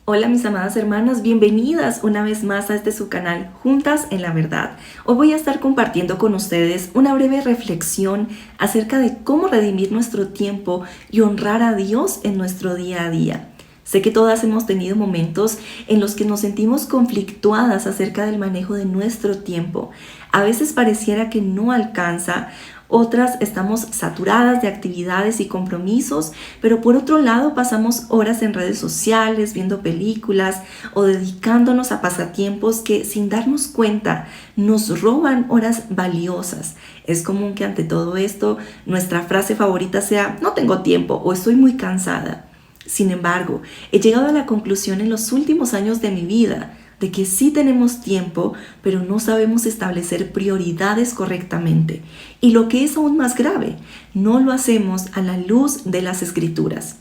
Hola mis amadas hermanas, bienvenidas una vez más a este su canal Juntas en la Verdad. Hoy voy a estar compartiendo con ustedes una breve reflexión acerca de cómo redimir nuestro tiempo y honrar a Dios en nuestro día a día. Sé que todas hemos tenido momentos en los que nos sentimos conflictuadas acerca del manejo de nuestro tiempo. A veces pareciera que no alcanza. Otras estamos saturadas de actividades y compromisos, pero por otro lado pasamos horas en redes sociales, viendo películas o dedicándonos a pasatiempos que sin darnos cuenta nos roban horas valiosas. Es común que ante todo esto nuestra frase favorita sea "no tengo tiempo" o "estoy muy cansada". Sin embargo, he llegado a la conclusión en los últimos años de mi vida de que sí tenemos tiempo, pero no sabemos establecer prioridades correctamente. Y lo que es aún más grave, no lo hacemos a la luz de las Escrituras.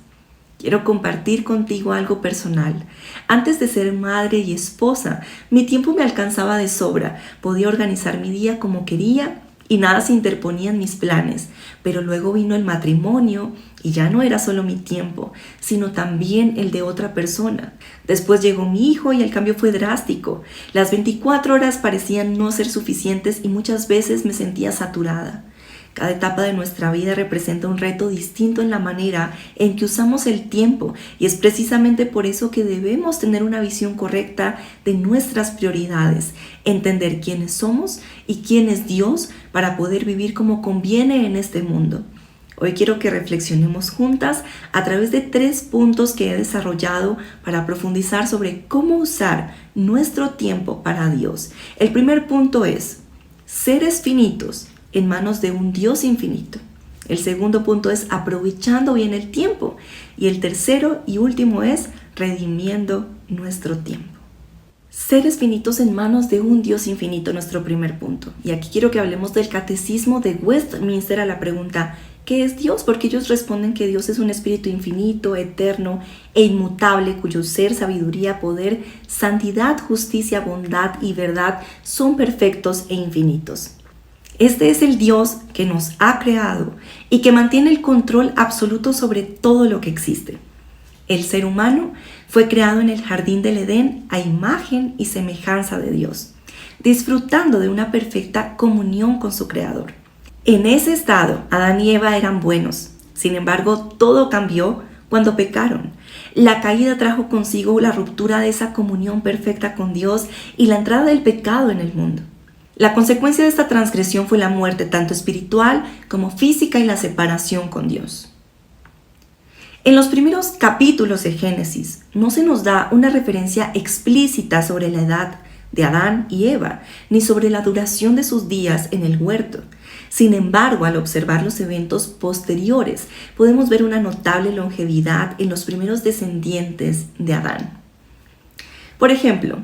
Quiero compartir contigo algo personal. Antes de ser madre y esposa, mi tiempo me alcanzaba de sobra. Podía organizar mi día como quería y nada se interponía en mis planes. Pero luego vino el matrimonio y ya no era solo mi tiempo, sino también el de otra persona. Después llegó mi hijo y el cambio fue drástico. Las 24 horas parecían no ser suficientes y muchas veces me sentía saturada. Cada etapa de nuestra vida representa un reto distinto en la manera en que usamos el tiempo y es precisamente por eso que debemos tener una visión correcta de nuestras prioridades, entender quiénes somos y quién es Dios para poder vivir como conviene en este mundo. Hoy quiero que reflexionemos juntas a través de 3 puntos que he desarrollado para profundizar sobre cómo usar nuestro tiempo para Dios. El primer punto es seres finitos en manos de un Dios infinito. El segundo punto es aprovechando bien el tiempo. Y el tercero y último es redimiendo nuestro tiempo. Seres finitos en manos de un Dios infinito, nuestro primer punto. Y aquí quiero que hablemos del catecismo de Westminster a la pregunta ¿qué es Dios? Porque ellos responden que Dios es un espíritu infinito, eterno e inmutable, cuyo ser, sabiduría, poder, santidad, justicia, bondad y verdad son perfectos e infinitos. Este es el Dios que nos ha creado y que mantiene el control absoluto sobre todo lo que existe. El ser humano fue creado en el jardín del Edén a imagen y semejanza de Dios, disfrutando de una perfecta comunión con su Creador. En ese estado, Adán y Eva eran buenos. Sin embargo, todo cambió cuando pecaron. La caída trajo consigo la ruptura de esa comunión perfecta con Dios y la entrada del pecado en el mundo. La consecuencia de esta transgresión fue la muerte tanto espiritual como física y la separación con Dios. En los primeros capítulos de Génesis no se nos da una referencia explícita sobre la edad de Adán y Eva, ni sobre la duración de sus días en el huerto. Sin embargo, al observar los eventos posteriores, podemos ver una notable longevidad en los primeros descendientes de Adán. Por ejemplo,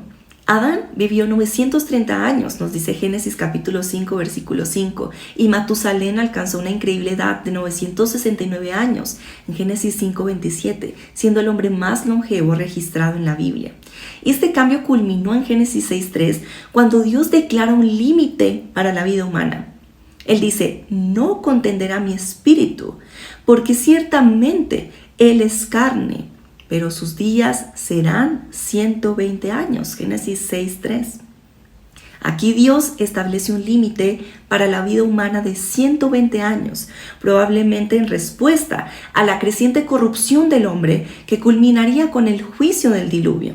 Adán vivió 930 años, nos dice Génesis capítulo 5, versículo 5, y Matusalén alcanzó una increíble edad de 969 años, en Génesis 5, 27, siendo el hombre más longevo registrado en la Biblia. Este cambio culminó en Génesis 6, 3, cuando Dios declara un límite para la vida humana. Él dice, no contenderá mi espíritu, porque ciertamente Él es carne, pero sus días serán 120 años. Génesis 6:3. Aquí Dios establece un límite para la vida humana de 120 años, probablemente en respuesta a la creciente corrupción del hombre que culminaría con el juicio del diluvio.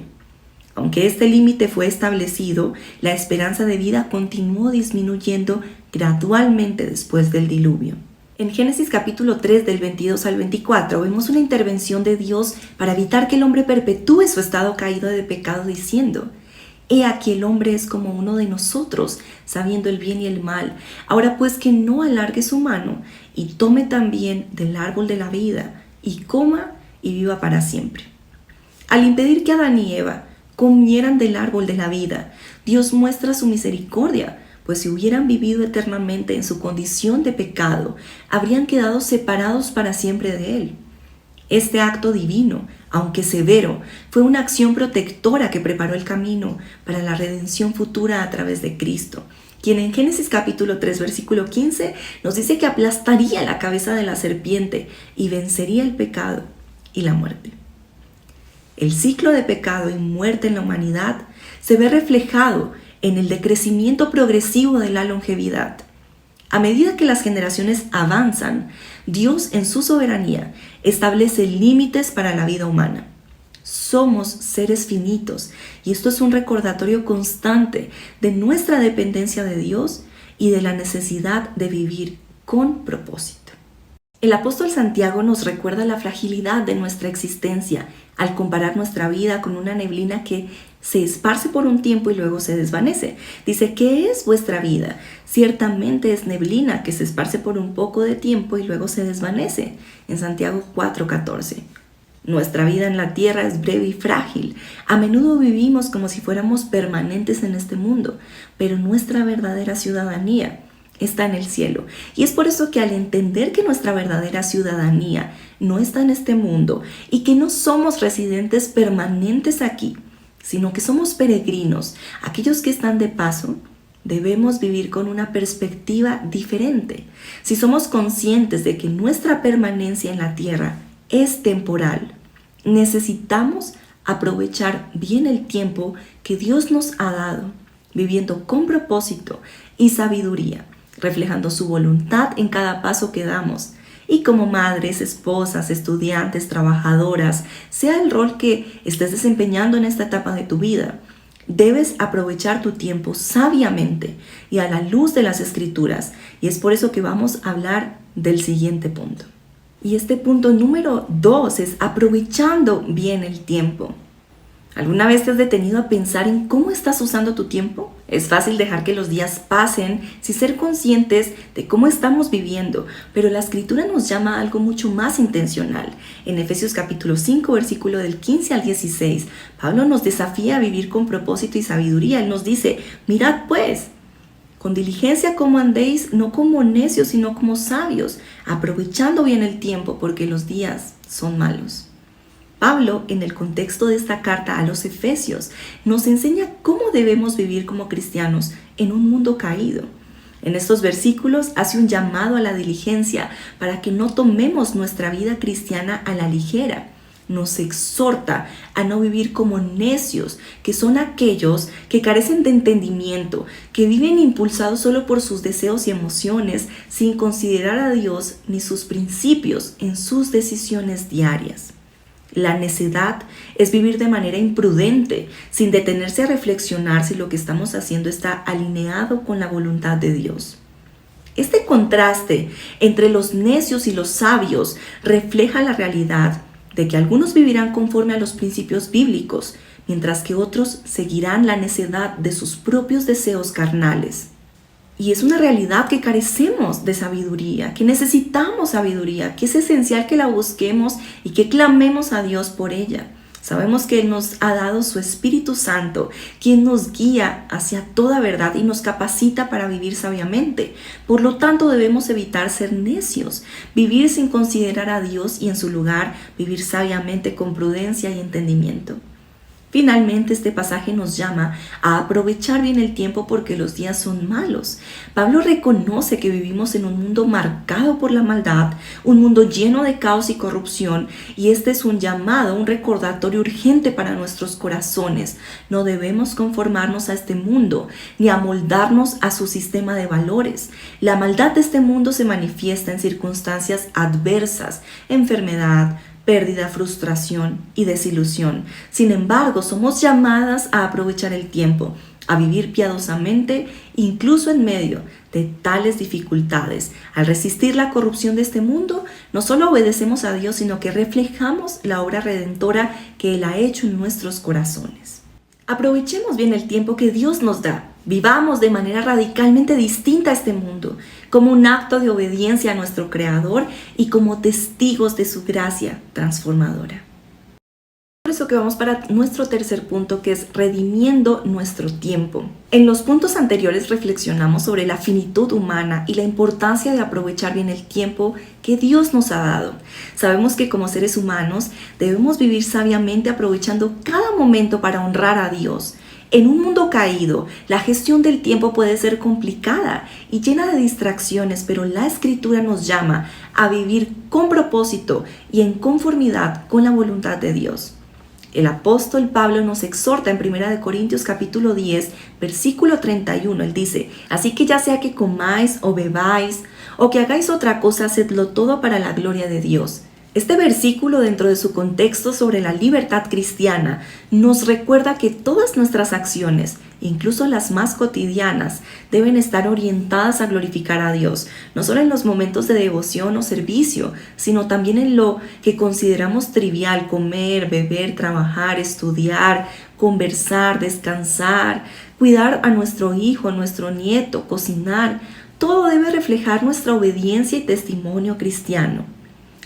Aunque este límite fue establecido, la esperanza de vida continuó disminuyendo gradualmente después del diluvio. En Génesis capítulo 3 del 22 al 24 vemos una intervención de Dios para evitar que el hombre perpetúe su estado caído de pecado diciendo, «He aquí el hombre es como uno de nosotros, sabiendo el bien y el mal. Ahora pues que no alargue su mano y tome también del árbol de la vida y coma y viva para siempre». Al impedir que Adán y Eva comieran del árbol de la vida, Dios muestra su misericordia, pues si hubieran vivido eternamente en su condición de pecado, habrían quedado separados para siempre de Él. Este acto divino, aunque severo, fue una acción protectora que preparó el camino para la redención futura a través de Cristo, quien en Génesis capítulo 3, versículo 15, nos dice que aplastaría la cabeza de la serpiente y vencería el pecado y la muerte. El ciclo de pecado y muerte en la humanidad se ve reflejado en el decrecimiento progresivo de la longevidad. A medida que las generaciones avanzan, Dios en su soberanía establece límites para la vida humana. Somos seres finitos y esto es un recordatorio constante de nuestra dependencia de Dios y de la necesidad de vivir con propósito. El apóstol Santiago nos recuerda la fragilidad de nuestra existencia al comparar nuestra vida con una neblina que se esparce por un tiempo y luego se desvanece. Dice, ¿qué es vuestra vida? Ciertamente es neblina que se esparce por un poco de tiempo y luego se desvanece. En Santiago 4:14. Nuestra vida en la tierra es breve y frágil. A menudo vivimos como si fuéramos permanentes en este mundo, pero nuestra verdadera ciudadanía está en el cielo. Y es por eso que al entender que nuestra verdadera ciudadanía no está en este mundo y que no somos residentes permanentes aquí, sino que somos peregrinos, aquellos que están de paso, debemos vivir con una perspectiva diferente. Si somos conscientes de que nuestra permanencia en la tierra es temporal, necesitamos aprovechar bien el tiempo que Dios nos ha dado, viviendo con propósito y sabiduría, reflejando su voluntad en cada paso que damos. Y como madres, esposas, estudiantes, trabajadoras, sea el rol que estés desempeñando en esta etapa de tu vida, debes aprovechar tu tiempo sabiamente y a la luz de las Escrituras. Y es por eso que vamos a hablar del siguiente punto. Y este punto número 2 es aprovechando bien el tiempo. ¿Alguna vez te has detenido a pensar en cómo estás usando tu tiempo? Es fácil dejar que los días pasen sin ser conscientes de cómo estamos viviendo, pero la Escritura nos llama a algo mucho más intencional. En Efesios capítulo 5, versículo del 15 al 16, Pablo nos desafía a vivir con propósito y sabiduría. Él nos dice, mirad pues, con diligencia como andéis, no como necios, sino como sabios, aprovechando bien el tiempo, porque los días son malos. Pablo, en el contexto de esta carta a los Efesios, nos enseña cómo debemos vivir como cristianos en un mundo caído. En estos versículos hace un llamado a la diligencia para que no tomemos nuestra vida cristiana a la ligera. Nos exhorta a no vivir como necios, que son aquellos que carecen de entendimiento, que viven impulsados solo por sus deseos y emociones, sin considerar a Dios ni sus principios en sus decisiones diarias. La necedad es vivir de manera imprudente, sin detenerse a reflexionar si lo que estamos haciendo está alineado con la voluntad de Dios. Este contraste entre los necios y los sabios refleja la realidad de que algunos vivirán conforme a los principios bíblicos, mientras que otros seguirán la necedad de sus propios deseos carnales. Y es una realidad que carecemos de sabiduría, que necesitamos sabiduría, que es esencial que la busquemos y que clamemos a Dios por ella. Sabemos que Él nos ha dado su Espíritu Santo, quien nos guía hacia toda verdad y nos capacita para vivir sabiamente. Por lo tanto, debemos evitar ser necios, vivir sin considerar a Dios y en su lugar vivir sabiamente con prudencia y entendimiento. Finalmente, este pasaje nos llama a aprovechar bien el tiempo porque los días son malos. Pablo reconoce que vivimos en un mundo marcado por la maldad, un mundo lleno de caos y corrupción, y este es un llamado, un recordatorio urgente para nuestros corazones. No debemos conformarnos a este mundo, ni amoldarnos a su sistema de valores. La maldad de este mundo se manifiesta en circunstancias adversas, enfermedad, pérdida, frustración y desilusión. Sin embargo, somos llamadas a aprovechar el tiempo, a vivir piadosamente, incluso en medio de tales dificultades. Al resistir la corrupción de este mundo, no solo obedecemos a Dios, sino que reflejamos la obra redentora que Él ha hecho en nuestros corazones. Aprovechemos bien el tiempo que Dios nos da. Vivamos de manera radicalmente distinta a este mundo, como un acto de obediencia a nuestro Creador y como testigos de su gracia transformadora. Por eso que vamos para nuestro tercer punto, que es redimiendo nuestro tiempo. En los puntos anteriores reflexionamos sobre la finitud humana y la importancia de aprovechar bien el tiempo que Dios nos ha dado. Sabemos que como seres humanos debemos vivir sabiamente aprovechando cada momento para honrar a Dios. En un mundo caído, la gestión del tiempo puede ser complicada y llena de distracciones, pero la Escritura nos llama a vivir con propósito y en conformidad con la voluntad de Dios. El apóstol Pablo nos exhorta en 1 Corintios capítulo 10, versículo 31. Él dice: así que ya sea que comáis o bebáis o que hagáis otra cosa, hacedlo todo para la gloria de Dios. Este versículo, dentro de su contexto sobre la libertad cristiana, nos recuerda que todas nuestras acciones, incluso las más cotidianas, deben estar orientadas a glorificar a Dios, no solo en los momentos de devoción o servicio, sino también en lo que consideramos trivial: comer, beber, trabajar, estudiar, conversar, descansar, cuidar a nuestro hijo, a nuestro nieto, cocinar. Todo debe reflejar nuestra obediencia y testimonio cristiano.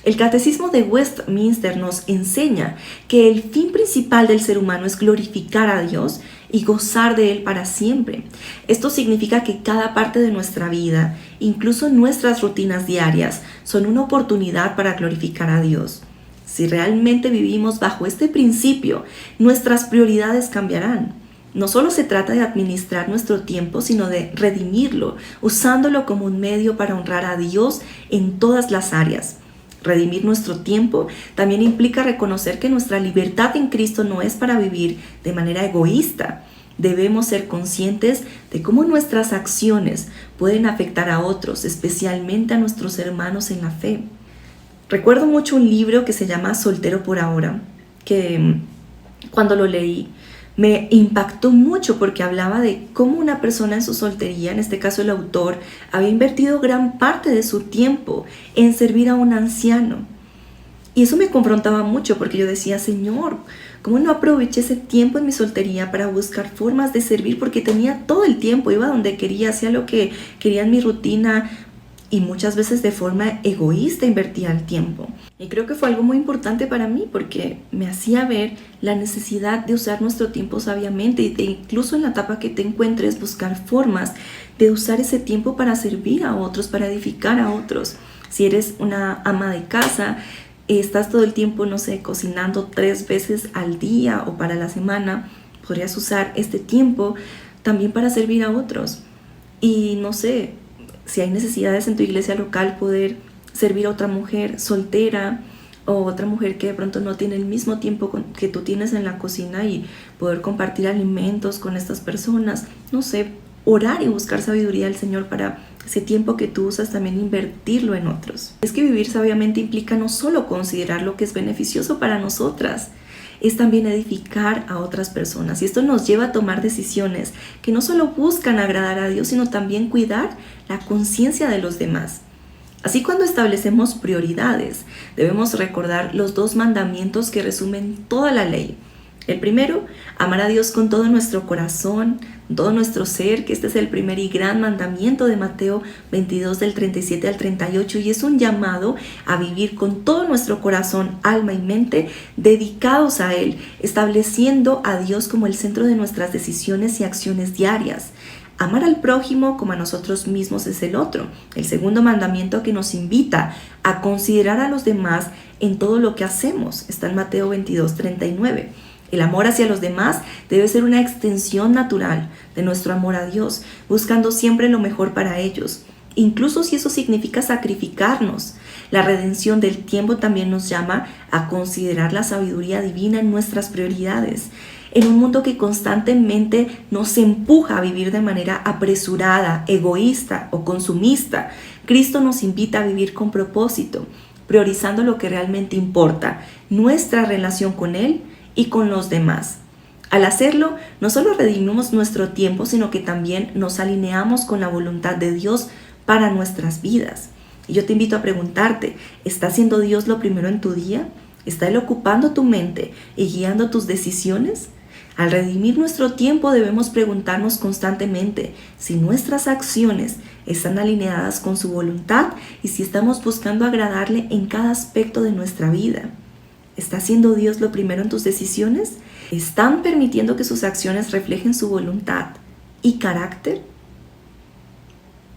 El Catecismo de Westminster nos enseña que el fin principal del ser humano es glorificar a Dios y gozar de Él para siempre. Esto significa que cada parte de nuestra vida, incluso nuestras rutinas diarias, son una oportunidad para glorificar a Dios. Si realmente vivimos bajo este principio, nuestras prioridades cambiarán. No solo se trata de administrar nuestro tiempo, sino de redimirlo, usándolo como un medio para honrar a Dios en todas las áreas. Redimir nuestro tiempo también implica reconocer que nuestra libertad en Cristo no es para vivir de manera egoísta. Debemos ser conscientes de cómo nuestras acciones pueden afectar a otros, especialmente a nuestros hermanos en la fe. Recuerdo mucho un libro que se llama Soltero por ahora, que cuando lo leí me impactó mucho porque hablaba de cómo una persona en su soltería, en este caso el autor, había invertido gran parte de su tiempo en servir a un anciano. Y eso me confrontaba mucho porque yo decía: Señor, ¿cómo no aproveché ese tiempo en mi soltería para buscar formas de servir? Porque tenía todo el tiempo, iba donde quería, hacía lo que quería en mi rutina, y muchas veces de forma egoísta invertía el tiempo. Y creo que fue algo muy importante para mí porque me hacía ver la necesidad de usar nuestro tiempo sabiamente y de, incluso en la etapa que te encuentres, buscar formas de usar ese tiempo para servir a otros, para edificar a otros. Si eres una ama de casa, estás todo el tiempo, no sé, cocinando 3 veces al día o para la semana, podrías usar este tiempo también para servir a otros. Y no sé, si hay necesidades en tu iglesia local, poder servir a otra mujer soltera o otra mujer que de pronto no tiene el mismo tiempo que tú tienes en la cocina, y poder compartir alimentos con estas personas. No sé, orar y buscar sabiduría del Señor para ese tiempo que tú usas, también invertirlo en otros. Es que vivir sabiamente implica no solo considerar lo que es beneficioso para nosotras, es también edificar a otras personas. Y esto nos lleva a tomar decisiones que no solo buscan agradar a Dios, sino también cuidar la conciencia de los demás. Así, cuando establecemos prioridades, debemos recordar los 2 mandamientos que resumen toda la ley. El primero, amar a Dios con todo nuestro corazón, todo nuestro ser, que este es el primer y gran mandamiento de Mateo 22 del 37 al 38, y es un llamado a vivir con todo nuestro corazón, alma y mente dedicados a Él, estableciendo a Dios como el centro de nuestras decisiones y acciones diarias. Amar al prójimo como a nosotros mismos es el otro, el segundo mandamiento, que nos invita a considerar a los demás en todo lo que hacemos. Está en Mateo 22, 39. El amor hacia los demás debe ser una extensión natural de nuestro amor a Dios, buscando siempre lo mejor para ellos, incluso si eso significa sacrificarnos. La redención del tiempo también nos llama a considerar la sabiduría divina en nuestras prioridades. En un mundo que constantemente nos empuja a vivir de manera apresurada, egoísta o consumista, Cristo nos invita a vivir con propósito, priorizando lo que realmente importa, nuestra relación con Él y con los demás. Al hacerlo, no solo redimimos nuestro tiempo, sino que también nos alineamos con la voluntad de Dios para nuestras vidas. Y yo te invito a preguntarte: ¿está siendo Dios lo primero en tu día? ¿Está Él ocupando tu mente y guiando tus decisiones? Al redimir nuestro tiempo, debemos preguntarnos constantemente si nuestras acciones están alineadas con su voluntad y si estamos buscando agradarle en cada aspecto de nuestra vida. ¿Está siendo Dios lo primero en tus decisiones? ¿Están permitiendo que sus acciones reflejen su voluntad y carácter?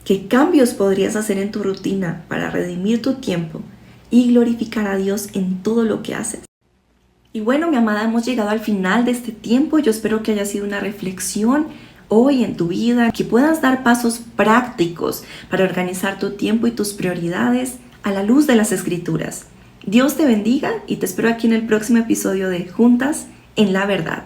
¿Qué cambios podrías hacer en tu rutina para redimir tu tiempo y glorificar a Dios en todo lo que haces? Y bueno, mi amada, hemos llegado al final de este tiempo. Yo espero que haya sido una reflexión hoy en tu vida, que puedas dar pasos prácticos para organizar tu tiempo y tus prioridades a la luz de las Escrituras. Dios te bendiga y te espero aquí en el próximo episodio de Juntas en la verdad.